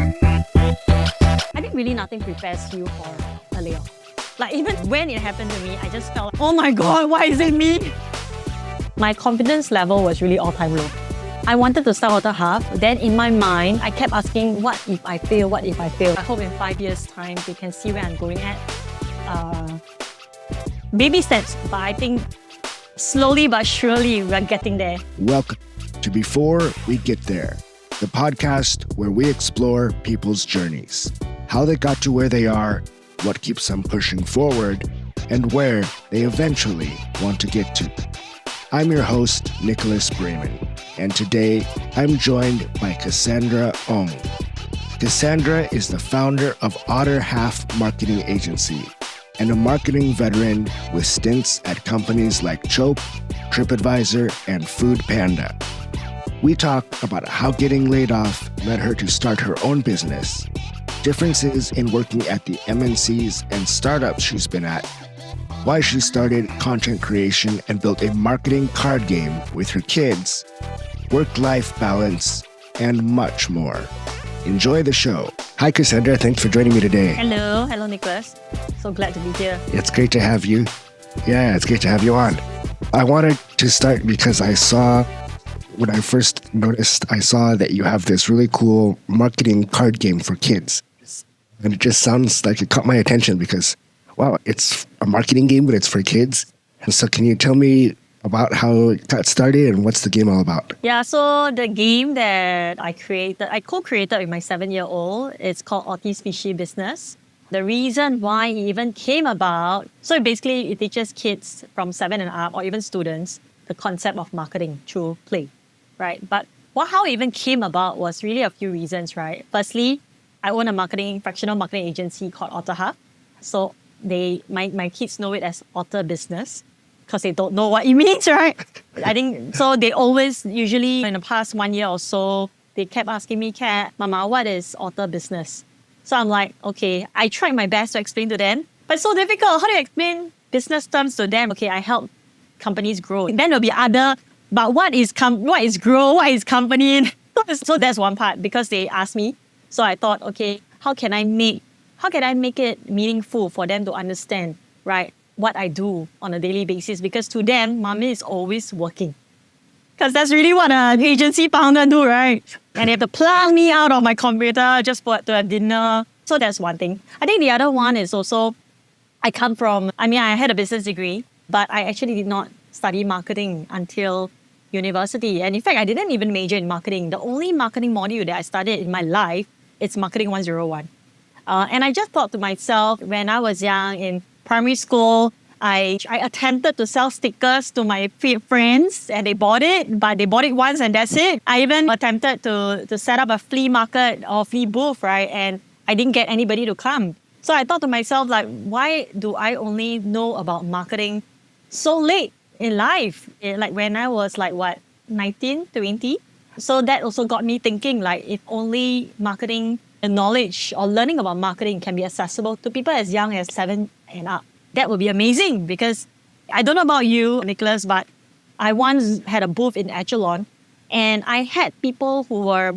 I think really nothing prepares you for a layoff. Like even when it happened to me, I just felt, oh my God, why is it me? My confidence level was really all-time low. I wanted to start Otter Half. Then in my mind, I kept asking, what if I fail? What if I fail? I hope in 5 years' time, they can see where I'm going at. Baby steps, but I think slowly but surely we're getting there. Welcome to Before We Get There, the podcast where we explore people's journeys, how they got to where they are, what keeps them pushing forward, and where they eventually want to get to. I'm your host, Nicholas Brayman, and today I'm joined by Cassandra Ong. Cassandra is the founder of Otter Half Marketing Agency and a marketing veteran with stints at companies like Chope, TripAdvisor, and Food Panda. We talk about how getting laid off led her to start her own business, differences in working at the MNCs and startups she's been at, why she started content creation and built a marketing card game with her kids, work-life balance, and much more. Enjoy the show. Hi, Cassandra. Thanks for joining me today. Hello, Nicholas. So glad to be here. It's great to have you. Yeah, it's great to have you on. I wanted to start because when I first noticed, I saw that you have this really cool marketing card game for kids. And it just sounds like it caught my attention because, wow, it's a marketing game, but it's for kids. And so can you tell me about how it got started and what's the game all about? Yeah, so the game that I co-created with my 7-year-old, it's called Otter's Fishy Business. The reason why it even came about, so basically it teaches kids from 7 and up, or even students, the concept of marketing through play, right? But how it even came about was really a few reasons, right? Firstly, I own a fractional marketing agency called Otter Half. So my kids know it as Otter Business because they don't know what it means, right? I think, so they always, usually in the past 1 year or so, they kept asking me, Mama, what is Otter Business? So I'm like, okay, I tried my best to explain to them, but it's so difficult. How do you explain business terms to them? Okay, I help companies grow. And then there'll be but what is grow? What is company? So that's one part because they asked me. So I thought, okay, how can I make it meaningful for them to understand, right, what I do on a daily basis? Because to them, mommy is always working. Because that's really what an agency founder do, right? And they have to plug me out of my computer just to have dinner. So that's one thing. I think the other one is also, I had a business degree, but I actually did not study marketing until university. And in fact, I didn't even major in marketing. The only marketing module that I studied in my life, it's Marketing 101. And I just thought to myself, when I was young in primary school, I attempted to sell stickers to my friends and they bought it, but they bought it once and that's it. I even attempted to set up a flea market or flea booth, right? And I didn't get anybody to come. So I thought to myself, like, why do I only know about marketing so late in life? Like when I was 19, 20. So that also got me thinking, like, if only marketing and knowledge or learning about marketing can be accessible to people as young as 7 and up, that would be amazing. Because I don't know about you, Nicholas, but I once had a booth in Echelon and I had people who were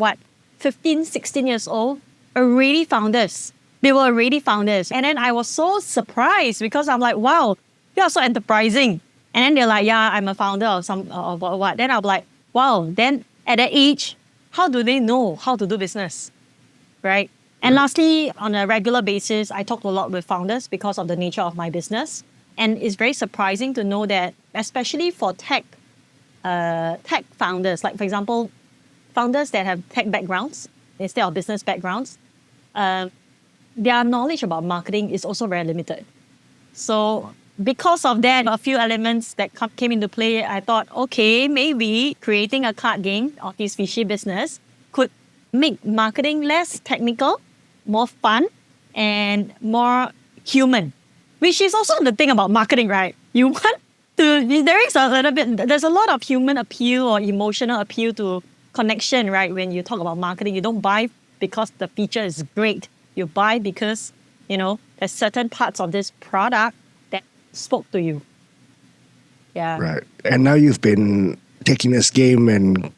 15, 16 years old, already founders. They were already founders. And then I was so surprised because I'm like, wow, you are so enterprising. And then they're like, yeah, I'm a founder of what. Then I'm like, wow, then at that age, how do they know how to do business, right? And lastly, on a regular basis, I talk a lot with founders because of the nature of my business. And it's very surprising to know that, especially for tech founders, like for example, founders that have tech backgrounds instead of business backgrounds, their knowledge about marketing is also very limited. So because of that, a few elements that came into play, I thought, okay, maybe creating a card game of this Fishy Business could make marketing less technical, more fun, and more human, which is also the thing about marketing, right? There's a lot of human appeal or emotional appeal to connection, right? When you talk about marketing, you don't buy because the feature is great. You buy because, there's certain parts of this product that spoke to you. Yeah. Right. And now you've been taking this game and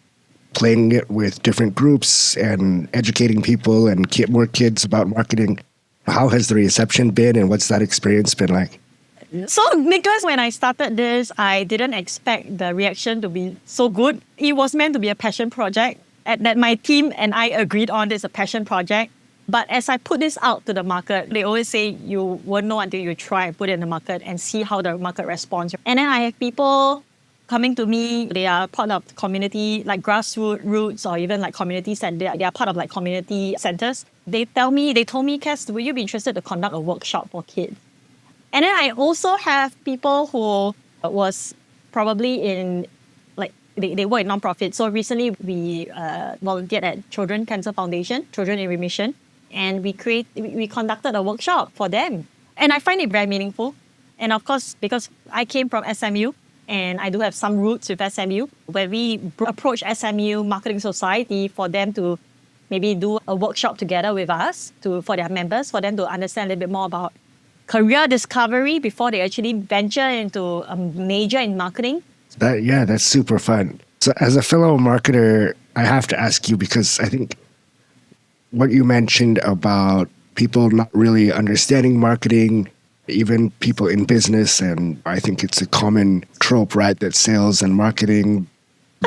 playing it with different groups and educating people and more kids about marketing. How has the reception been and what's that experience been like? So, Nicholas, when I started this, I didn't expect the reaction to be so good. It was meant to be a passion project that my team and I agreed on. It's a passion project. But as I put this out to the market, they always say you won't know until you try and put it in the market and see how the market responds. And then I have people coming to me, they are part of community, like grassroots or even like community centers. They are part of like community centers. They told me, Cass, will you be interested to conduct a workshop for kids? And then I also have people who was probably in, like, they work in nonprofit. So recently we volunteered at Children Cancer Foundation, Children in Remission, and we conducted a workshop for them. And I find it very meaningful. And of course, because I came from SMU, and I do have some roots with SMU, where we approach SMU Marketing Society for them to maybe do a workshop together with us for their members, for them to understand a little bit more about career discovery before they actually venture into a major in marketing. That's super fun. So as a fellow marketer, I have to ask you, because I think what you mentioned about people not really understanding marketing, even people in business, and I think it's a common trope, right, that sales and marketing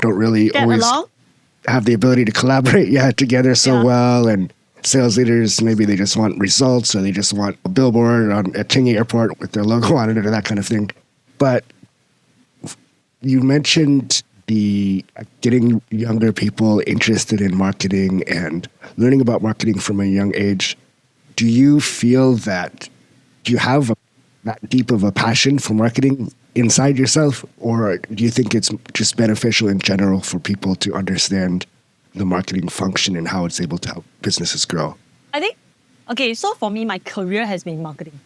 don't really always have the ability to collaborate together so well. And sales leaders, maybe they just want results, or they just want a billboard at Changi Airport with their logo on it, or that kind of thing. But you mentioned the getting younger people interested in marketing and learning about marketing from a young age. Do you feel that you have that deep of a passion for marketing inside yourself, or do you think it's just beneficial in general for people to understand the marketing function and how it's able to help businesses grow? I think, so for me, my career has been marketing,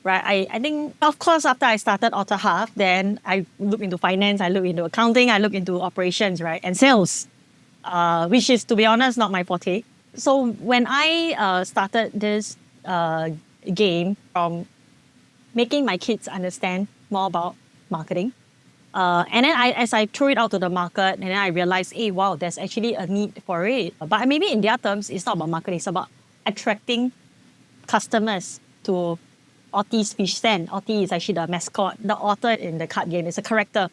right? I think, of course, after I started Otter, then I looked into finance, I looked into accounting, I looked into operations, right? And sales, which is, to be honest, not my forte. So when I started this game from making my kids understand more about marketing, and then as I threw it out to the market, and then I realized, hey, wow, there's actually a need for it. But maybe in their terms, it's not about marketing, it's about attracting customers to Otter's fish stand. Otter is actually the mascot. The otter in the card game is a character.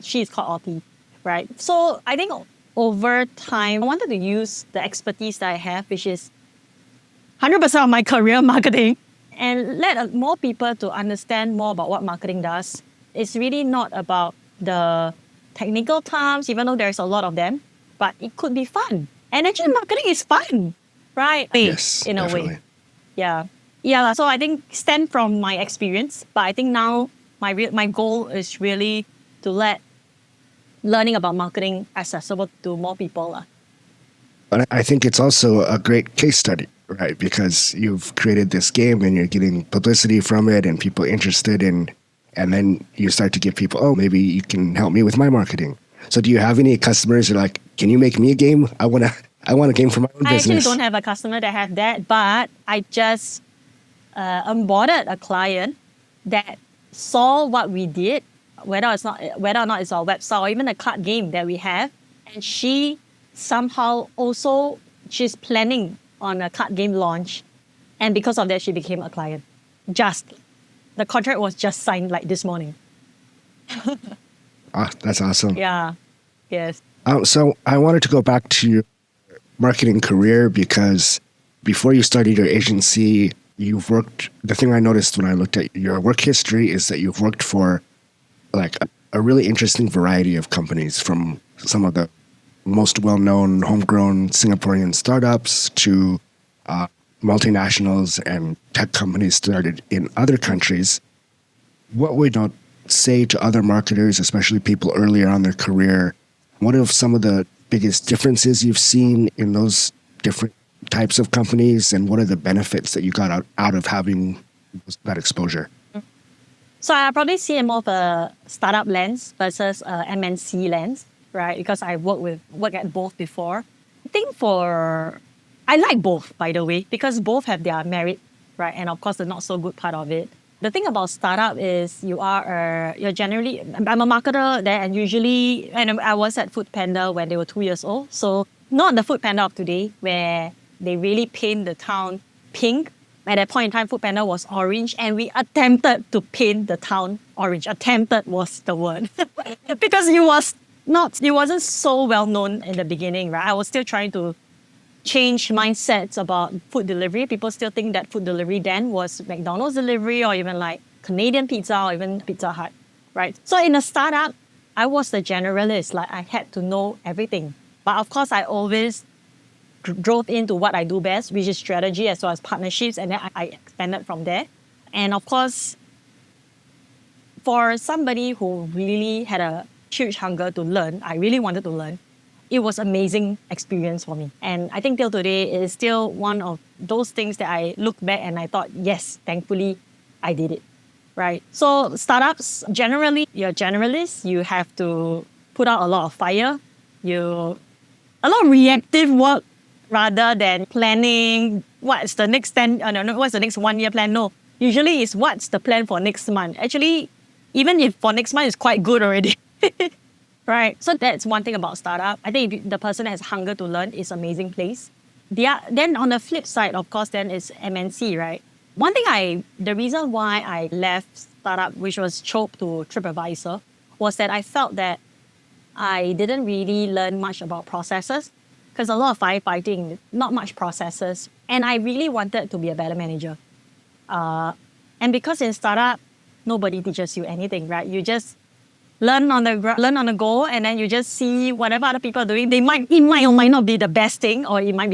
She is called Otter, right? So I think over time, I wanted to use the expertise that I have, which is 100% of my career, marketing, and let more people to understand more about what marketing does. It's really not about the technical terms, even though there's a lot of them, but it could be fun. And actually, marketing is fun, right? Yes, in definitely. a way. Yeah. So I think stem from my experience, but I think now my goal is really to let learning about marketing accessible to more people. But I think it's also a great case study, right? Because you've created this game and you're getting publicity from it and people interested in, and then you start to get people, oh, maybe you can help me with my marketing. So do you have any customers who are like, can you make me a game? I want a game for my own business. I actually don't have a customer that have that, but I just onboarded a client that saw what we did, whether or not it's our website or even the card game that we have, and she somehow also she's planning on a card game launch, and because of that she became a client. The contract was just signed like this morning. That's awesome. Yeah. Yes. So I wanted to go back to your marketing career, because before you started your agency, you've worked. The thing I noticed when I looked at your work history is that you've worked for like a really interesting variety of companies, from some of the most well-known homegrown Singaporean startups to multinationals and tech companies started in other countries. What would you say to other marketers, especially people earlier on their career? What are some of the biggest differences you've seen in those different types of companies, and what are the benefits that you got out of having that exposure? So I probably see it more of a startup lens versus a MNC lens, right? Because I worked at both before. I think I like both, by the way, because both have their merit, right? And of course, the not so good part of it. The thing about startup is you're generally, I'm a marketer there, and usually, and I was at Food Panda when they were 2 years old. So not the Food Panda of today where they really paint the town pink. At that point in time, Food Panda was orange, and we attempted to paint the town orange. Attempted was the word. Because it wasn't so well known in the beginning, right? I was still trying to change mindsets about food delivery. People still think that food delivery then was McDonald's delivery or even like Canadian pizza or even Pizza Hut, right? So in a startup, I was the generalist. Like I had to know everything. But of course, I always drove into what I do best, which is strategy as well as partnerships. And then I expanded from there. And of course, for somebody who really had a huge hunger to learn, I really wanted to learn, it was amazing experience for me. And I think till today, it is still one of those things that I look back and I thought, yes, thankfully, I did it, right? So startups, generally, you're generalists. You have to put out a lot of fire. A lot of reactive work rather than planning what's the next what's the next 1 year plan. No, usually it's what's the plan for next month. Actually, even if for next month is quite good already. Right. So that's one thing about startup. I think if the person has hunger to learn, it's an amazing place. Then on the flip side, of course, then is MNC, right? The reason why I left startup, which was Chope to TripAdvisor, was that I felt that I didn't really learn much about processes because a lot of firefighting, not much processes. And I really wanted to be a better manager. And because in startup, nobody teaches you anything, right? You just learn on the go, and then you just see whatever other people are doing. It might or might not be the best thing, or it might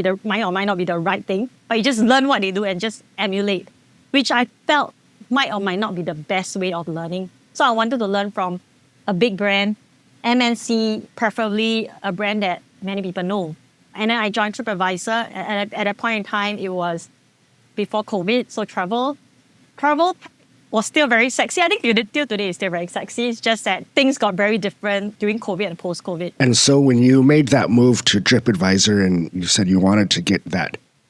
not be the right thing, but you just learn what they do and just emulate, which I felt might or might not be the best way of learning. So I wanted to learn from a big brand, MNC, preferably a brand that many people know. And then I joined TripAdvisor. At that point in time, it was before COVID, so travel was still very sexy. I think till today is still very sexy. It's just that things got very different during COVID and post-COVID. And so when you made that move to TripAdvisor and you said you wanted to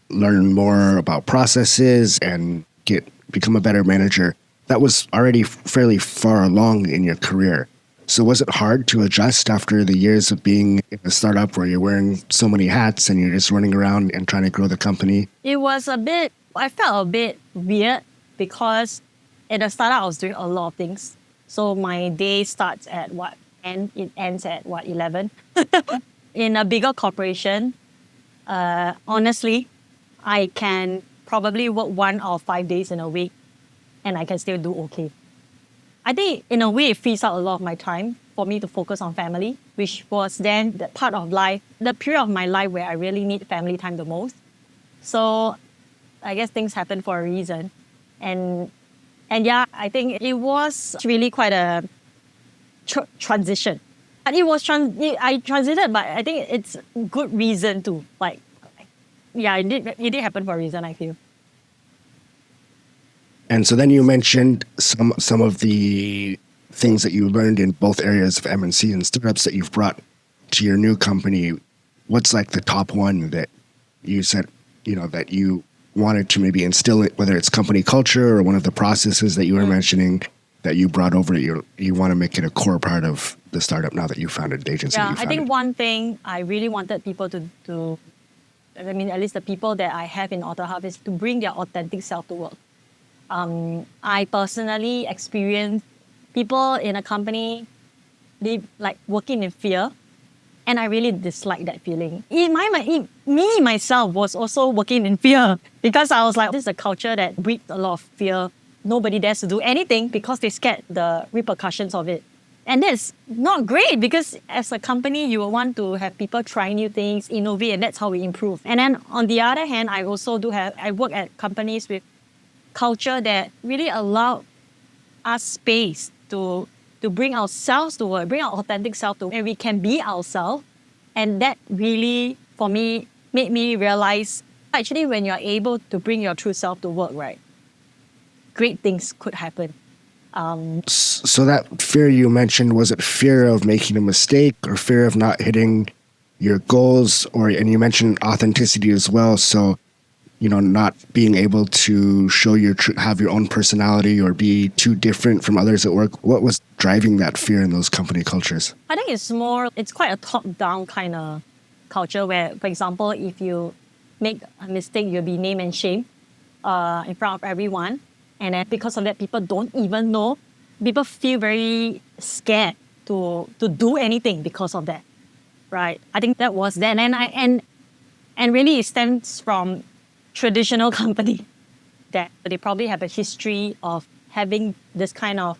learn more about processes and become a better manager, that was already fairly far along in your career. So was it hard to adjust after the years of being in a startup where you're wearing so many hats and you're just running around and trying to grow the company? I felt a bit weird because in a startup, I was doing a lot of things. So my day starts at it ends at 11. In a bigger corporation, honestly, I can probably work 1 or 5 days in a week and I can still do okay. I think in a way it frees up a lot of my time for me to focus on family, which was then the part of life, the period of my life where I really need family time the most. So I guess things happen for a reason. And yeah, I think it was really quite a transition. But I transited, but I think it's good reason to it did happen for a reason, I feel. And so then you mentioned some of the things that you learned in both areas of MNC and startups that you've brought to your new company. What's like the top one that you said, that you wanted to maybe instill it, whether it's company culture or one of the processes that you were mentioning that you brought over, you want to make it a core part of the startup now that you founded the agency? Yeah, I think one thing I really wanted people to at least the people that I have in Otter Hub, is to bring their authentic self to work. I personally experienced people in a company, they like working in fear. And I really dislike that feeling. Me, myself, was also working in fear because I was like, this is a culture that breeds a lot of fear. Nobody dares to do anything because they scared the repercussions of it. And that's not great because as a company, you will want to have people try new things, innovate, and that's how we improve. And then on the other hand, I also I work at companies with culture that really allow us space to bring ourselves to work, bring our authentic self to work, and we can be ourselves. And that really, for me, made me realize, actually, when you're able to bring your true self to work, right, great things could happen. So that fear you mentioned, was it fear of making a mistake or fear of not hitting your goals? And you mentioned authenticity as well. So not being able to show have your own personality or be too different from others at work? What was driving that fear in those company cultures? I think it's quite a top-down kind of culture where, for example, if you make a mistake, you'll be named and shamed in front of everyone. And then because of that, people don't even know. People feel very scared to do anything because of that, right? I think that was then, and really it stems from traditional company that they probably have a history of having this kind of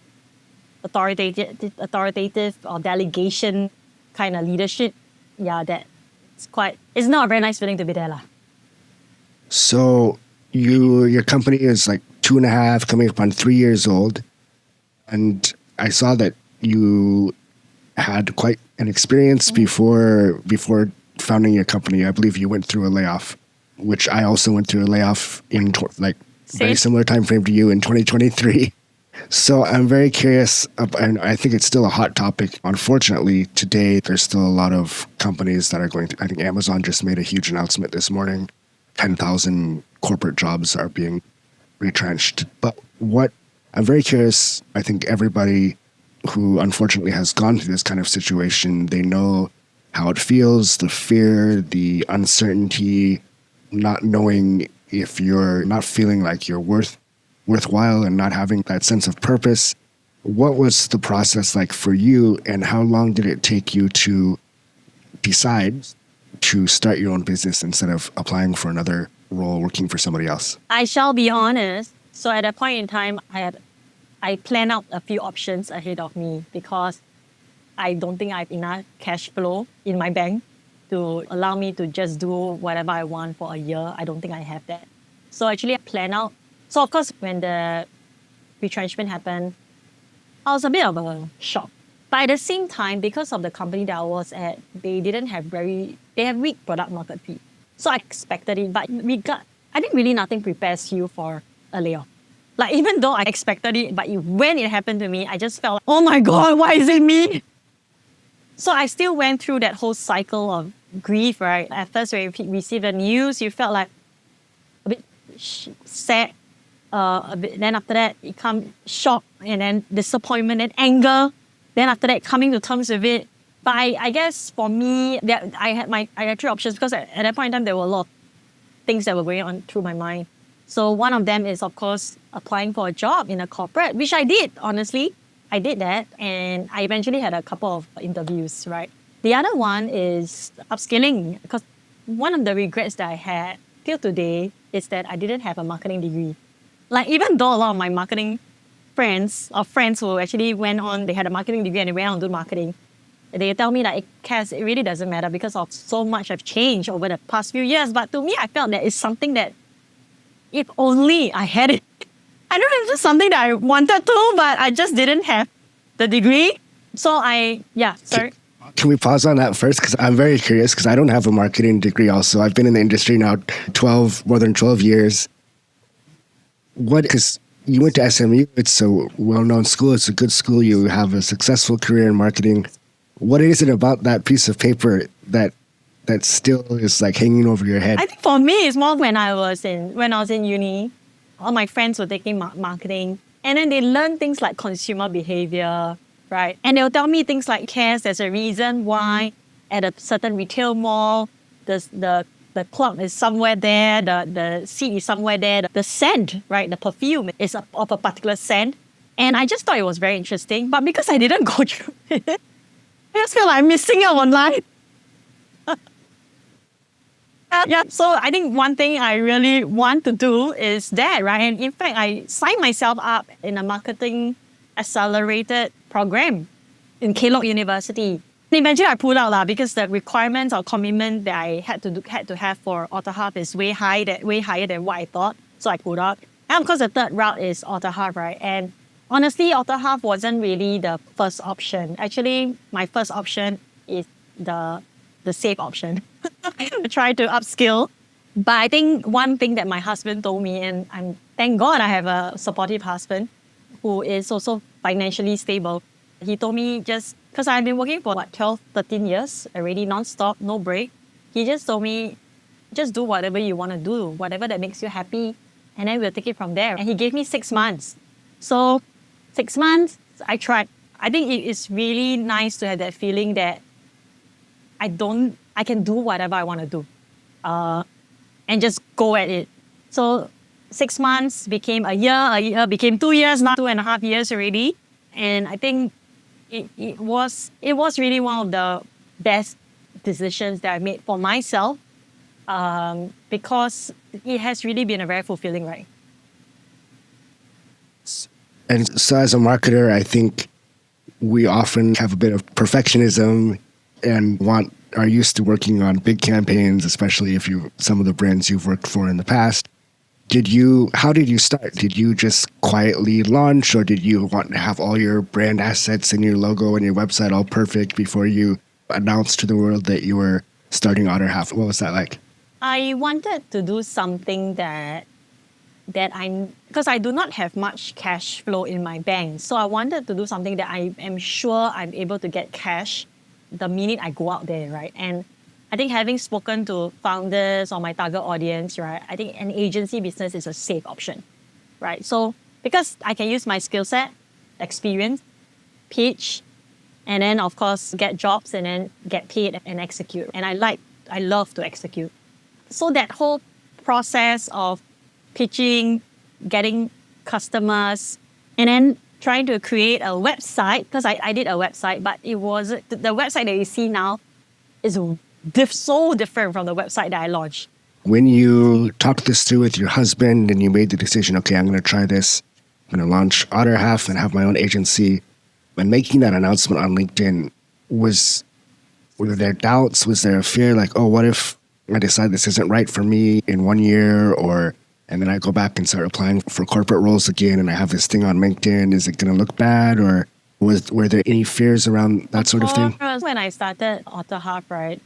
authoritative or delegation kind of leadership. Yeah, it's not a very nice feeling to be there, lah. So your company is like 2.5, coming up on 3 years old. And I saw that you had quite an experience before founding your company. I believe you went through a layoff, which I also went through a layoff in very similar time frame to you in 2023. So I'm very curious, and I think it's still a hot topic. Unfortunately, today there's still a lot of companies that are going through. I think Amazon just made a huge announcement this morning. 10,000 corporate jobs are being retrenched. But I'm very curious, I think everybody who unfortunately has gone through this kind of situation, they know how it feels, the fear, the uncertainty, not knowing if you're not feeling like you're worthwhile and not having that sense of purpose. What was the process like for you, and how long did it take you to decide to start your own business instead of applying for another role working for somebody else? I shall be honest. So at that point in time, I planned out a few options ahead of me because I don't think I have enough cash flow in my bank to allow me to just do whatever I want for a year. I don't think I have that. So actually I planned out. So of course, when the retrenchment happened, I was a bit of a shock. But at the same time, because of the company that I was at, they have weak product market fit. So I expected it, but I think really nothing prepares you for a layoff. Like even though I expected it, but when it happened to me, I just felt, oh my God, why is it me? So I still went through that whole cycle of grief, right? At first, when you receive the news, you felt like a bit sad. Then after that, it comes shock and then disappointment and anger. Then after that, coming to terms with it. But I guess for me, I had 3 options because at that point in time, there were a lot of things that were going on through my mind. So one of them is, of course, applying for a job in a corporate, which I did, honestly. I did that, and I eventually had a couple of interviews, right? The other one is upskilling, because one of the regrets that I had till today is that I didn't have a marketing degree. Like, even though a lot of my marketing friends who actually went on, they had a marketing degree and they went on to do marketing, they tell me that Cass, it really doesn't matter because of so much have changed over the past few years. But to me, I felt that it's something that if only I had it. I don't know if it's something that I wanted to, but I just didn't have the degree. So sorry. Can we pause on that first? Because I'm very curious, because I don't have a marketing degree also. I've been in the industry now more than 12 years. Because you went to SMU, it's a well-known school, it's a good school, you have a successful career in marketing. What is it about that piece of paper that still is like hanging over your head? I think for me, it's more when I was in uni, all my friends were taking marketing, and then they learn things like consumer behavior, right? And they'll tell me things like, Cass, there's a reason why at a certain retail mall, the clock is somewhere there, the seat is somewhere there, the scent, right? The perfume is of a particular scent. And I just thought it was very interesting. But because I didn't go through it, I just feel like I'm missing out on life. So I think one thing I really want to do is that, right? And in fact, I signed myself up in a marketing accelerated program in Kellogg University. Eventually, I pulled out because the requirements or commitment that I had to have for Otter is way higher than what I thought. So I pulled out. And of course, the third route is Otter, right? And honestly, Otter wasn't really the first option. Actually, my first option is the safe option. Try to upskill. But I think one thing that my husband told me, and thank God I have a supportive husband who is also financially stable. He told me just, because I've been working for 12, 13 years already, non-stop, no break. He just told me, just do whatever you want to do, whatever that makes you happy, and then we'll take it from there. And he gave me 6 months. So 6 months, I tried. I think it is really nice to have that feeling that I can do whatever I want to do and just go at it. So 6 months became a year became 2 years, now 2.5 years already. And I think it was really one of the best decisions that I made for myself because it has really been a very fulfilling ride. And so as a marketer, I think we often have a bit of perfectionism and are used to working on big campaigns, especially if some of the brands you've worked for in the past. How did you start? Did you just quietly launch, or did you want to have all your brand assets and your logo and your website all perfect before you announced to the world that you were starting Otter Half? What was that like? I wanted to do something because I do not have much cash flow in my bank. So I wanted to do something that I am sure I'm able to get cash the minute I go out there, right? And I think having spoken to founders or my target audience, right, I think an agency business is a safe option, right? So because I can use my skill set, experience, pitch, and then of course get jobs and then get paid and execute. And I love to execute. So that whole process of pitching, getting customers, and then trying to create a website, because I did a website, but the website that you see now is so different from the website that I launched. When you talked this through with your husband and you made the decision, okay, I'm going to try this, I'm going to launch Otter Half and have my own agency, when making that announcement on LinkedIn, were there doubts? Was there a fear like, oh, what if I decide this isn't right for me in 1 year, and then I go back and start applying for corporate roles again and I have this thing on LinkedIn, is it going to look bad? Or were there any fears around that sort of thing? When I started Otter Half, right?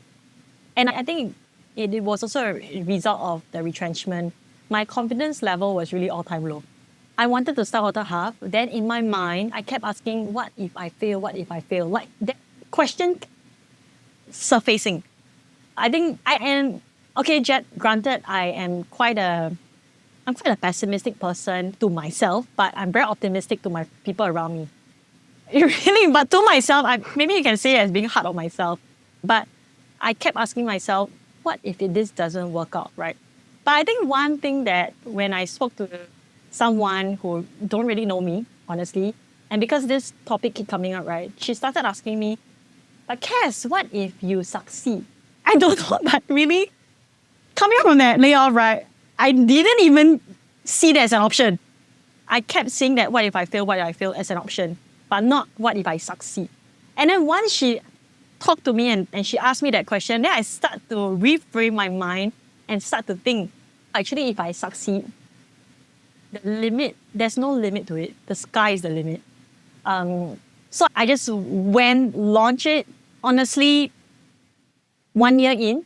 And I think it was also a result of the retrenchment. My confidence level was really all-time low. I wanted to start Otter Half. Then in my mind, I kept asking, what if I fail? What if I fail? Like that question surfacing. I think I am, okay, Jet, granted, I'm quite a pessimistic person to myself, but I'm very optimistic to my people around me. Really, but to myself, maybe you can say it as being hard on myself. But I kept asking myself, what if this doesn't work out, right? But I think one thing that when I spoke to someone who don't really know me, honestly, and because this topic kept coming up, right, she started asking me, but Cass, what if you succeed? I don't know, but really, coming up from that layoff, right, I didn't even see that as an option. I kept saying that what if I fail as an option, but not what if I succeed. And then once she talked to me and she asked me that question, then I start to reframe my mind and start to think, actually, if I succeed, there's no limit to it. The sky is the limit. So I just launch it. Honestly, 1 year in,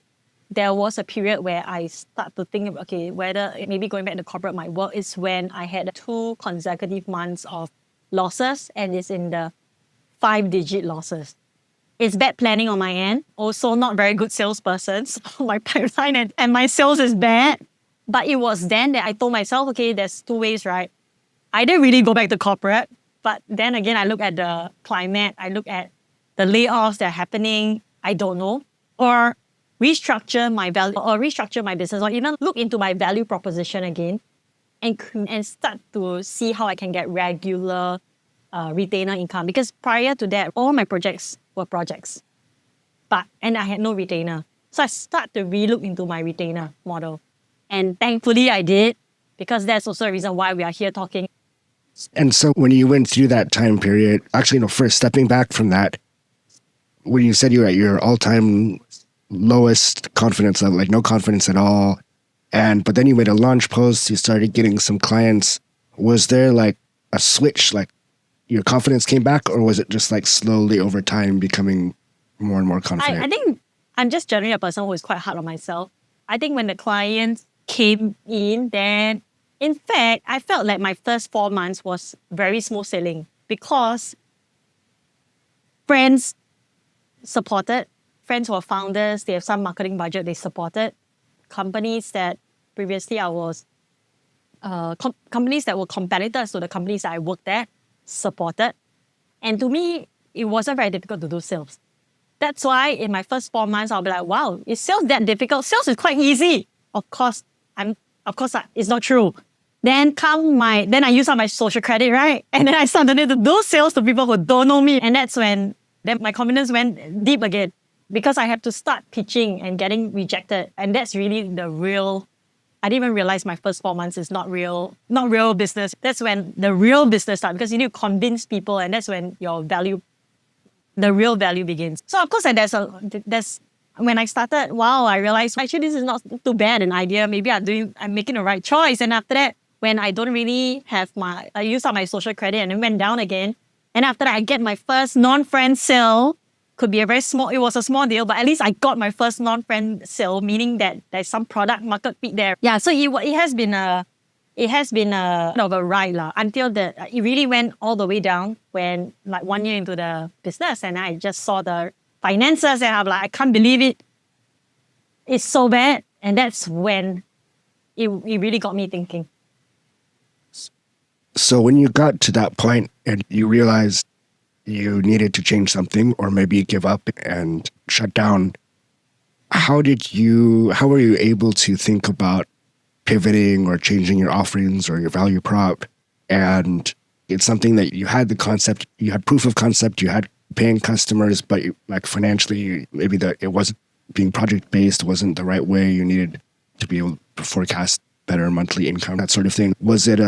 there was a period where I start to think, okay, whether maybe going back to corporate might work, is when I had 2 consecutive months of losses, and it's in the 5-digit losses. It's bad planning on my end. Also not very good salesperson. So my pipeline and my sales is bad. But it was then that I told myself, okay, there's 2 ways, right? Either really go back to corporate, but then again, I look at the climate, I look at the layoffs that are happening, I don't know. Or restructure my value, or restructure my business, or even look into my value proposition again and start to see how I can get regular retainer income. Because prior to that, all my projects were projects, and I had no retainer. So I start to relook into my retainer model. And thankfully I did, because that's also a reason why we are here talking. And so when you went through that time period, actually, no, first stepping back from that, when you said you were at your all-time lowest confidence level, like no confidence at all, but then you made a launch post, you started getting some clients, was there like a switch, like your confidence came back, or was it just like slowly over time becoming more and more confident? I think I'm just generally a person who is quite hard on myself. I think when the clients came in, then in fact, I felt like my first 4 months was very smooth sailing, because friends supported, friends who are founders, they have some marketing budget, they supported. companies that previously I was, companies that were competitors to the companies that I worked at, supported. And to me, it wasn't very difficult to do sales. That's why in my first 4 months, I'll be like, wow, is sales that difficult? Sales is quite easy. Of course, it's not true. Then then I use up my social credit, right? And then I started to do sales to people who don't know me. And that's when then my confidence went deep again because I have to start pitching and getting rejected. And that's really I didn't even realize my first 4 months is not real business. That's when the real business starts because you need to convince people, and that's when the real value begins. So of course, and there's when I started, wow, I realized actually this is not too bad an idea. Maybe I'm making the right choice. And after that, when I don't really have I used up my social credit and it went down again. And after that, I get my first non-friend sale. Could be it was a small deal, but at least I got my first non-friend sale, meaning that there's some product market fit there. Yeah, so it has been a of a ride until it really went all the way down when like 1 year into the business and I just saw the finances and I'm like, I can't believe it. It's so bad. And that's when it really got me thinking. So when you got to that point and you realized you needed to change something or maybe give up and shut down, how were you able to think about pivoting or changing your offerings or your value prop? And it's something that you had the concept, you had proof of concept, you had paying customers, but like financially, maybe it wasn't being project-based, wasn't the right way. You needed to be able to forecast better monthly income, that sort of thing. Was it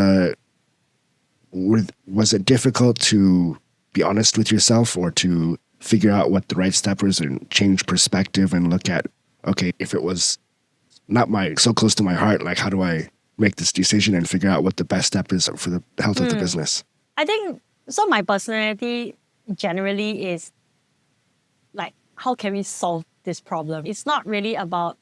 difficult to be honest with yourself or to figure out what the right step was and change perspective and look at, okay, if it was not so close to my heart, like how do I make this decision and figure out what the best step is for the health of the business? I think, so my personality generally is like, how can we solve this problem? It's not really about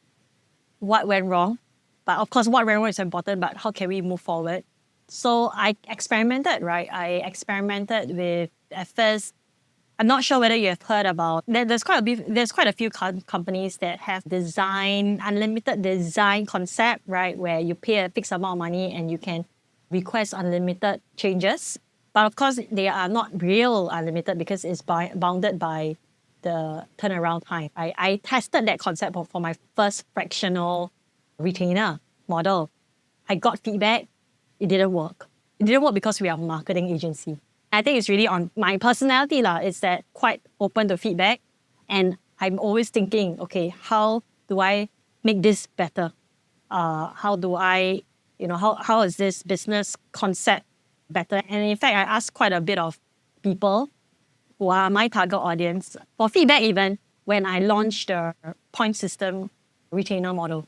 what went wrong, but of course what went wrong is important, but how can we move forward? So I experimented, right? I experimented with, at first, I'm not sure whether you have heard about, there's quite a few companies that have unlimited design concept, right? Where you pay a fixed amount of money and you can request unlimited changes. But of course, they are not real unlimited because it's bounded by the turnaround time. I tested that concept for my first fractional retainer model. I got feedback. It didn't work. It didn't work because we are a marketing agency. I think it's really on my personality is that quite open to feedback. And I'm always thinking, okay, how do I make this better? How do I, how is this business concept better? And in fact, I asked quite a bit of people who are my target audience for feedback even when I launched the point system retainer model.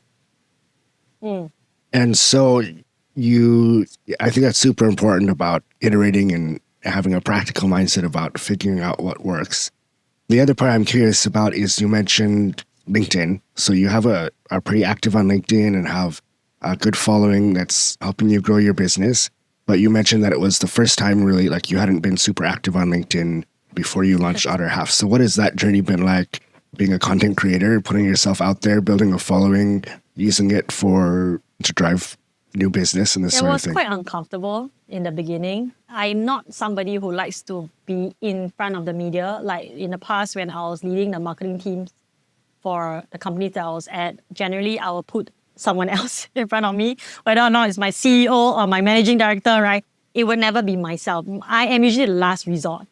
And so I think that's super important about iterating and having a practical mindset about figuring out what works. The other part I'm curious about is you mentioned LinkedIn. So you have are pretty active on LinkedIn and have a good following that's helping you grow your business. But you mentioned that it was the first time really, like you hadn't been super active on LinkedIn before you launched Otter Half. So what has that journey been like, being a content creator, putting yourself out there, building a following, using it to drive new business and this sort of thing? It was quite uncomfortable in the beginning. I'm not somebody who likes to be in front of the media. Like in the past when I was leading the marketing teams for the companies that I was at, generally I will put someone else in front of me, whether or not it's my CEO or my managing director, right? It would never be myself. I am usually the last resort.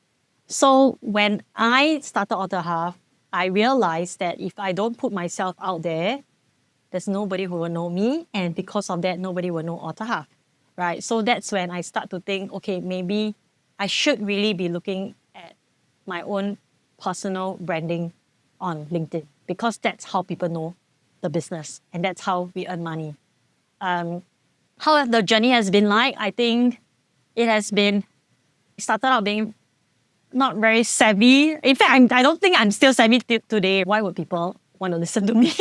So when I started Otter Half, I realized that if I don't put myself out there, there's nobody who will know me. And because of that, nobody will know Otter Half, right? So that's when I start to think, okay, maybe I should really be looking at my own personal branding on LinkedIn because that's how people know the business and that's how we earn money. How the journey has been like, I think it started out being not very savvy. In fact, I don't think I'm still savvy today. Why would people want to listen to me?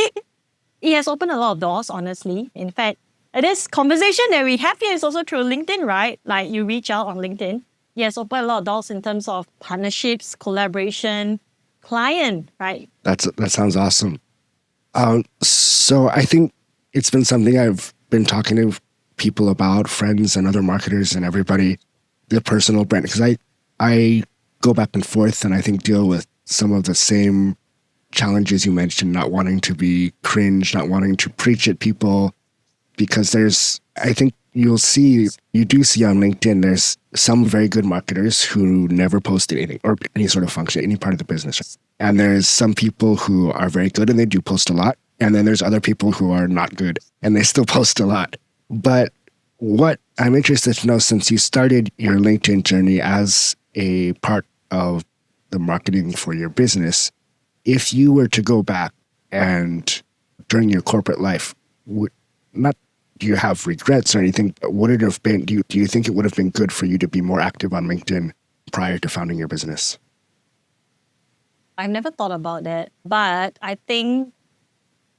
It has opened a lot of doors, honestly. In fact, this conversation that we have here is also through LinkedIn, right? Like you reach out on LinkedIn. It has opened a lot of doors in terms of partnerships, collaboration, client, right? That sounds awesome. So I think it's been something I've been talking to people about, friends and other marketers and everybody, the personal brand. Because I go back and forth and I think deal with some of the same challenges you mentioned, not wanting to be cringe, not wanting to preach at people. Because I think you do see on LinkedIn, there's some very good marketers who never post anything or any sort of function, any part of the business. And there's some people who are very good and they do post a lot. And then there's other people who are not good and they still post a lot. But what I'm interested to know, since you started your LinkedIn journey as a part of the marketing for your business, if you were to go back and during your corporate life, not do you have regrets or anything, but would it have been, do you think it would have been good for you to be more active on LinkedIn prior to founding your business? I've never thought about that, but I think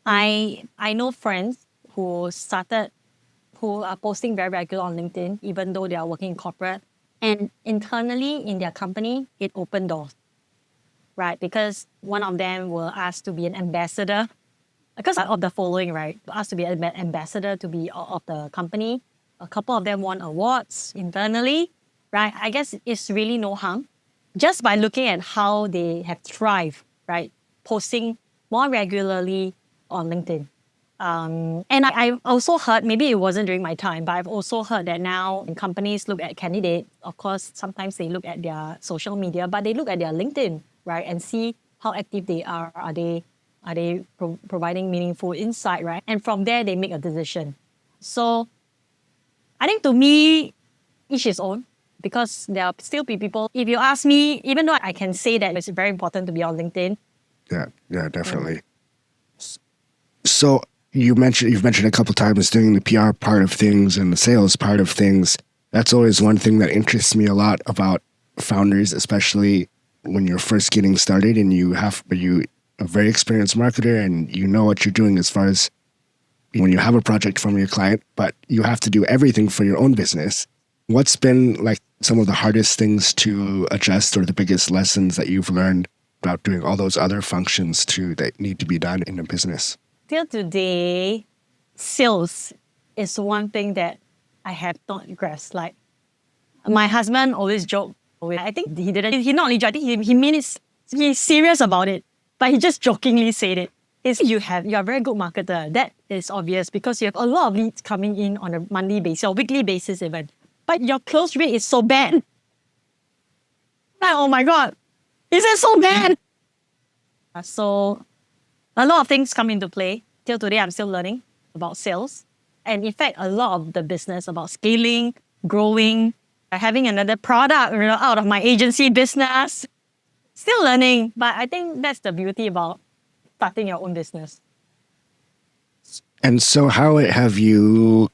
I know friends who are posting very regular on LinkedIn, even though they are working in corporate. And internally in their company, it opened doors, right? Because one of them were asked to be an ambassador because of the following, right? Asked to be an ambassador to be of the company. A couple of them won awards internally, right? I guess it's really no harm just by looking at how they have thrived, right? Posting more regularly on LinkedIn. And I also heard, maybe it wasn't during my time, but I've also heard that now when companies look at candidates, of course, sometimes they look at their social media, but they look at their LinkedIn, right? And see how active they are. Are they providing meaningful insight, right? And from there, they make a decision. So I think to me, each his own, because there are still people, if you ask me, even though I can say that it's very important to be on LinkedIn. Yeah, definitely. So you've mentioned a couple times doing the PR part of things and the sales part of things. That's always one thing that interests me a lot about founders, especially when you're first getting started and you're a very experienced marketer and you know what you're doing as far as when you have a project from your client, but you have to do everything for your own business. What's been like some of the hardest things to adjust or the biggest lessons that you've learned about doing all those other functions that need to be done in a business? Till today, sales is one thing that I have not grasped. Like my husband always joked. I think he didn't. He not only joked. I think he means he's serious about it, but he just jokingly said it. You are a very good marketer. That is obvious because you have a lot of leads coming in on a monthly basis or weekly basis even. But your close rate is so bad. Like, oh my God, is it so bad? So a lot of things come into play. Till today, I'm still learning about sales. And in fact, a lot of the business about scaling, growing, having another product out of my agency business. Still learning, but I think that's the beauty about starting your own business. And so how have you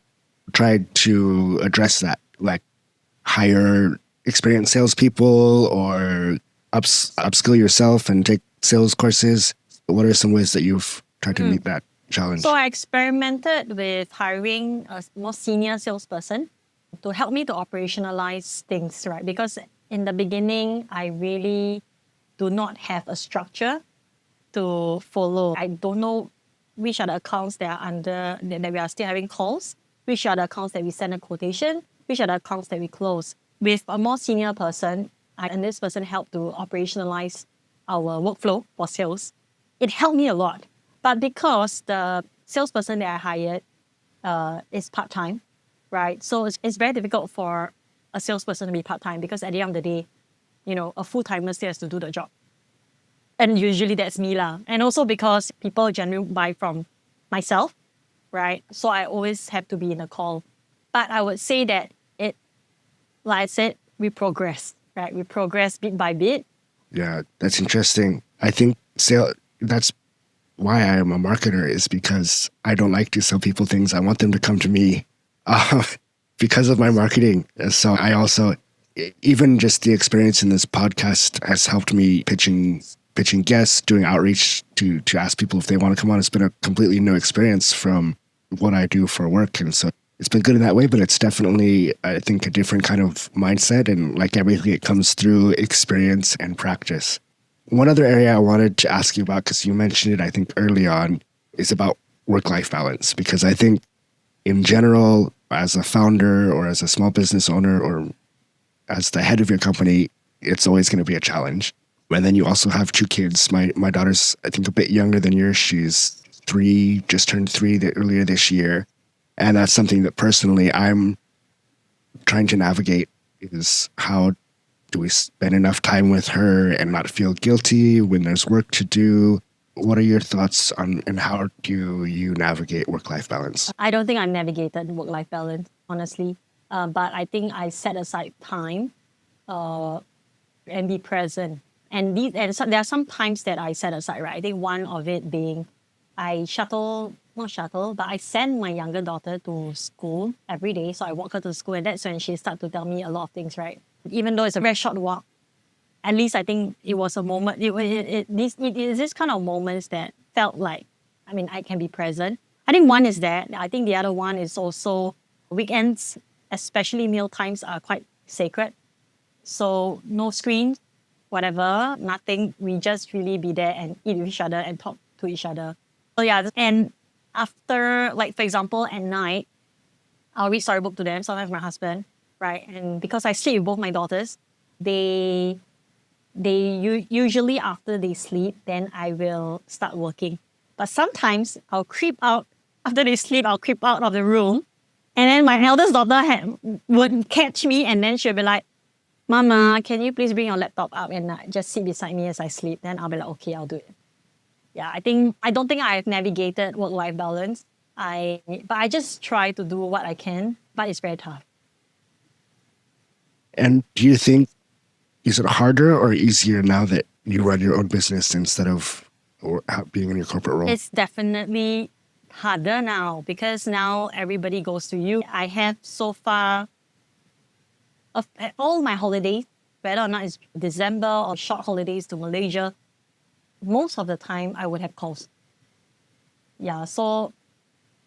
tried to address that? Like hire experienced salespeople or upskill yourself and take sales courses? What are some ways that you've tried to meet that challenge? So I experimented with hiring a more senior salesperson to help me to operationalize things, right? Because in the beginning, I really do not have a structure to follow. I don't know which are the accounts that are under, that we are still having calls, which are the accounts that we send a quotation, which are the accounts that we close. With a more senior person, and this person helped to operationalize our workflow for sales. It helped me a lot. But because the salesperson that I hired is part-time, right? So it's very difficult for a salesperson to be part-time because at the end of the day, a full-timer still has to do the job. And usually that's me lah. And also because people generally buy from myself, right? So I always have to be in a call. But I would say that like I said, we progress, right? We progress bit by bit. Yeah, that's interesting. I think that's why I am a marketer, is because I don't like to sell people things. I want them to come to me because of my marketing. So I also, even just the experience in this podcast has helped me pitching guests, doing outreach to ask people if they want to come on. It's been a completely new experience from what I do for work. And so it's been good in that way, but it's definitely, I think, a different kind of mindset. And like everything, it comes through experience and practice. One other area I wanted to ask you about, because you mentioned it, I think, early on, is about work-life balance? Because I think in general, as a founder or as a small business owner or as the head of your company, it's always going to be a challenge. And then you also have two kids. My daughter's, I think, a bit younger than yours. She's 3, just turned 3 earlier this year. And that's something that personally I'm trying to navigate, is how do we spend enough time with her and not feel guilty when there's work to do? What are your thoughts on, and how do you navigate work-life balance? I don't think I navigated work-life balance, honestly. But I think I set aside time and be present. And so there are some times that I set aside, right? I think one of it being I send my younger daughter to school every day. So I walk her to school, and that's when she started to tell me a lot of things, right? Even though it's a very short walk, at least I think it was a moment. It is this kind of moments that felt like, I can be present. I think one is that. I think the other one is also weekends, especially meal times, are quite sacred. So no screens, whatever, nothing. We just really be there and eat with each other and talk to each other. So yeah, and after, like for example, at night, I'll read storybook to them, sometimes my husband, right? And because I sleep with both my daughters, they usually after they sleep, then I will start working. But sometimes I'll creep out after they sleep. I'll creep out of the room, and then my eldest daughter would catch me, and then she'll be like, "Mama, can you please bring your laptop up and just sit beside me as I sleep?" Then I'll be like, "Okay, I'll do it." Yeah, I don't think I've navigated work-life balance. But I just try to do what I can, but it's very tough. And do you think, is it harder or easier now that you run your own business instead of being in your corporate role? It's definitely harder now because now everybody goes to you. I have so far of all my holidays, whether or not it's December or short holidays to Malaysia, most of the time I would have calls. Yeah, so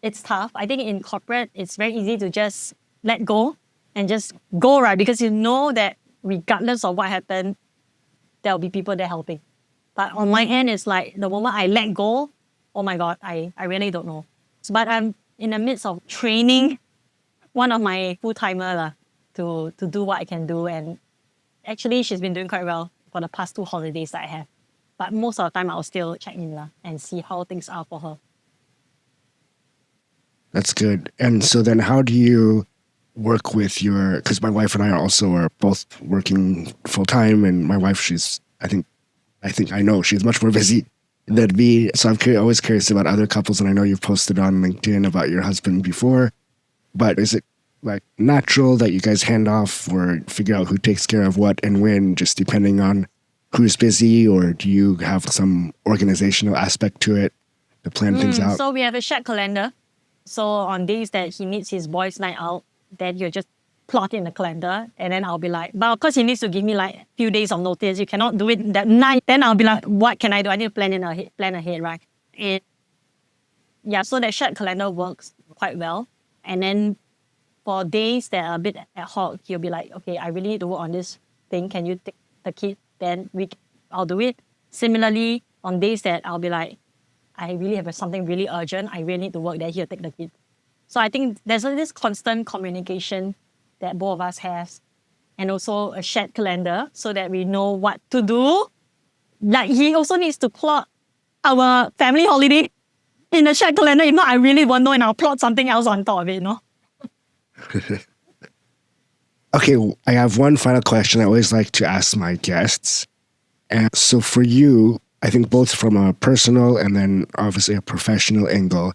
it's tough. I think in corporate, it's very easy to just let go and just go, right? Because you know that regardless of what happened, there'll be people there helping. But on my end, it's like the moment I let go, oh my God, I really don't know. But I'm in the midst of training one of my full-timer to do what I can do. And actually, she's been doing quite well for the past 2 holidays that I have. But most of the time, I'll still check in and see how things are for her. That's good. And so then how do you work with because my wife and I are both working full time, and my wife, I know she's much more busy than me. So I'm always curious about other couples, and I know you've posted on LinkedIn about your husband before, but is it like natural that you guys hand off or figure out who takes care of what and when, just depending on who's busy, or do you have some organizational aspect to it to plan things out? So we have a shared calendar. So on days that he needs his boys' night out, then you just plot in the calendar, and then I'll be like, but of course he needs to give me like a few days of notice. You cannot do it that night. Then I'll be like, what can I do? I need to plan ahead, right? And yeah, so that shared calendar works quite well. And then for days that are a bit ad hoc, he'll be like, okay, I really need to work on this thing. Can you take the kid? Then I'll do it. Similarly, on days that I'll be like, I really have something really urgent, I really need to work there, he'll take the kid. So I think there's this constant communication that both of us have, and also a shared calendar so that we know what to do. Like he also needs to plot our family holiday in the shared calendar. If not, I really won't know, and I'll plot something else on top of it, Okay, I have one final question I always like to ask my guests. And so for you, I think both from a personal and then obviously a professional angle,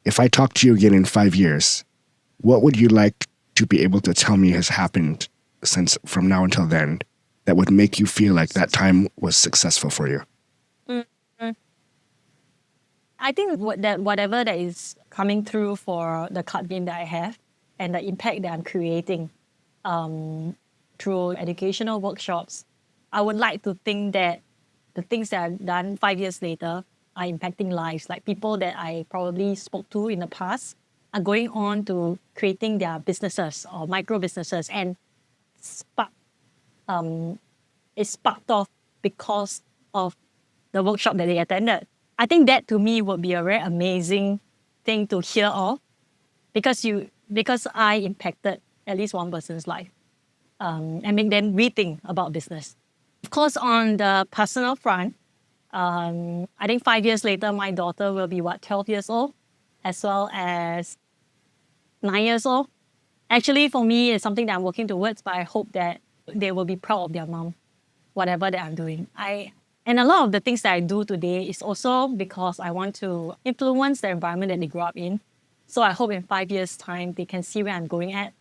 if I talk to you again in 5 years, what would you like to be able to tell me has happened since from now until then that would make you feel like that time was successful for you? Mm-hmm. I think whatever that is coming through for the card game that I have and the impact that I'm creating through educational workshops, I would like to think that the things that I've done 5 years later are impacting lives. Like people that I probably spoke to in the past are going on to creating their businesses or micro businesses, and it's sparked off because of the workshop that they attended. I think that to me would be a very amazing thing to hear of because I impacted at least one person's life and make them rethink about business. Of course, on the personal front, I think 5 years later, my daughter will be 12 years old, as well as 9 years old. Actually, for me, it's something that I'm working towards, but I hope that they will be proud of their mom, whatever that I'm doing. And a lot of the things that I do today is also because I want to influence the environment that they grow up in. So I hope in 5 years' time, they can see where I'm going at.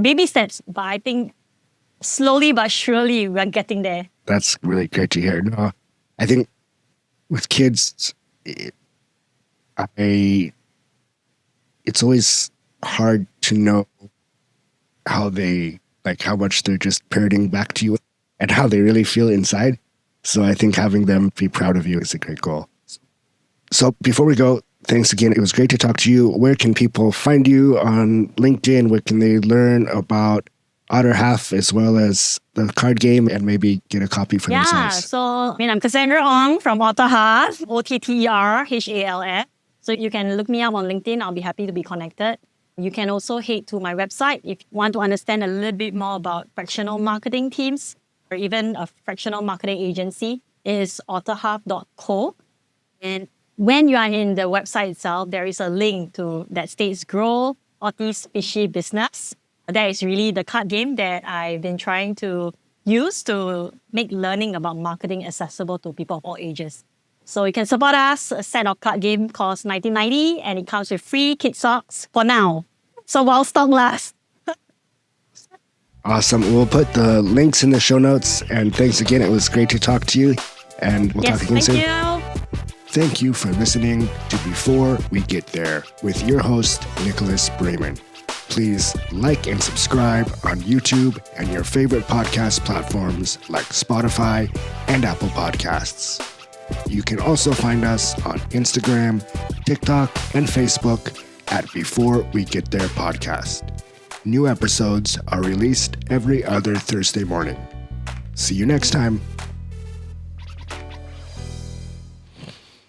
Baby steps, but I think slowly but surely we're getting there. That's really great to hear. No, I think with kids, it's always hard to know how much they're just parroting back to you and how they really feel inside. So I think having them be proud of you is a great goal. So before we go, thanks again. It was great to talk to you. Where can people find you on LinkedIn? Where can they learn about Otter Half as well as the card game and maybe get a copy for themselves? So I'm Cassandra Ong from Otter Half, OTTERHALF. So you can look me up on LinkedIn. I'll be happy to be connected. You can also head to my website if you want to understand a little bit more about fractional marketing teams or even a fractional marketing agency. Is otterhalf.co. And when you are in the website itself, there is a link that states Grow Otter's Fishy Business. That is really the card game that I've been trying to use to make learning about marketing accessible to people of all ages. So you can support us. A set of card game costs $19.90 and it comes with free kid socks for now. So while stock lasts. Awesome. We'll put the links in the show notes. And thanks again. It was great to talk to you. And we'll talk again soon. Thank you. Thank you for listening to Before We Get There with your host, Nicholas Brayman. Please like and subscribe on YouTube and your favorite podcast platforms like Spotify and Apple Podcasts. You can also find us on Instagram, TikTok, and Facebook at Before We Get There Podcast. New episodes are released every other Thursday morning. See you next time.